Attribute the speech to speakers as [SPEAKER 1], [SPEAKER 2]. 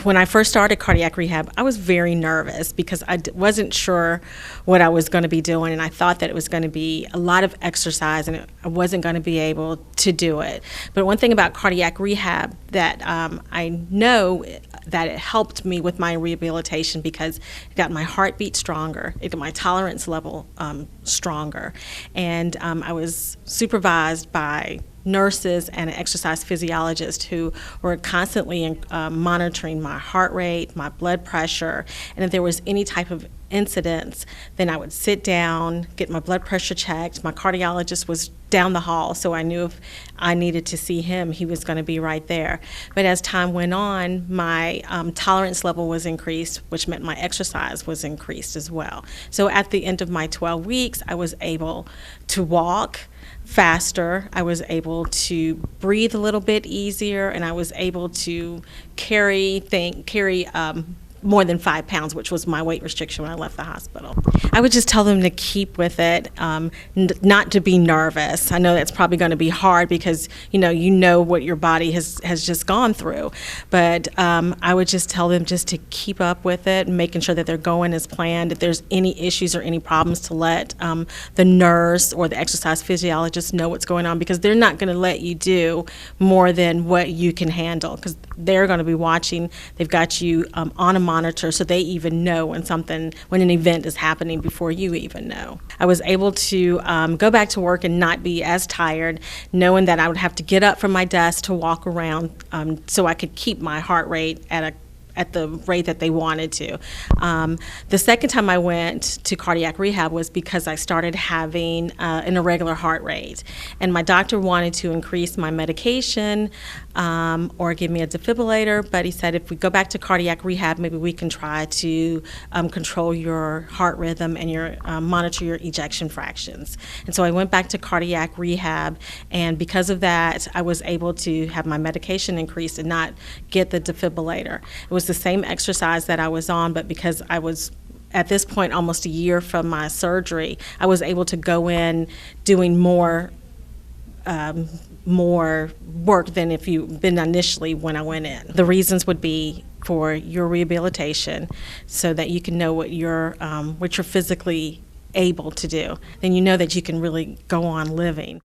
[SPEAKER 1] When I first started cardiac rehab, I was very nervous because I wasn't sure what I was going to be doing, and I thought that it was going to be a lot of exercise and I wasn't going to be able to do it. But one thing about cardiac rehab that I know that it helped me with my rehabilitation because it got my heartbeat stronger, it got my tolerance level stronger, and I was supervised by nurses and an exercise physiologist who were constantly monitoring my heart rate, my blood pressure, and if there was any type of incidents, then I would sit down, get my blood pressure checked. My cardiologist was down the hall, so I knew if I needed to see him, he was going to be right there. But as time went on, my tolerance level was increased, which meant my exercise was increased as well. So at the end of my 12 weeks, I was able to walk faster, I was able to breathe a little bit easier, and I was able to carry more than 5 pounds, which was my weight restriction when I left the hospital. I would just tell them to keep with it, not to be nervous. I know that's probably going to be hard because you know what your body has just gone through, but I would just tell them just to keep up with it, making sure that they're going as planned. If there's any issues or any problems, to let the nurse or the exercise physiologist know what's going on, because they're not going to let you do more than what you can handle, because they're going to be watching. They've got you on a monitor, so they even know when an event is happening before you even know. I was able to go back to work and not be as tired, knowing that I would have to get up from my desk to walk around so I could keep my heart rate at the rate that they wanted to. The second time I went to cardiac rehab was because I started having an irregular heart rate, and my doctor wanted to increase my medication or give me a defibrillator, but he said if we go back to cardiac rehab, maybe we can try to control your heart rhythm and monitor your ejection fractions. And so I went back to cardiac rehab, and because of that, I was able to have my medication increased and not get the defibrillator. It was the same exercise that I was on, but because I was at this point almost a year from my surgery, I was able to go in doing more work than if you'd been initially when I went in. The reasons would be for your rehabilitation, so that you can know what you're physically able to do. Then you know that you can really go on living.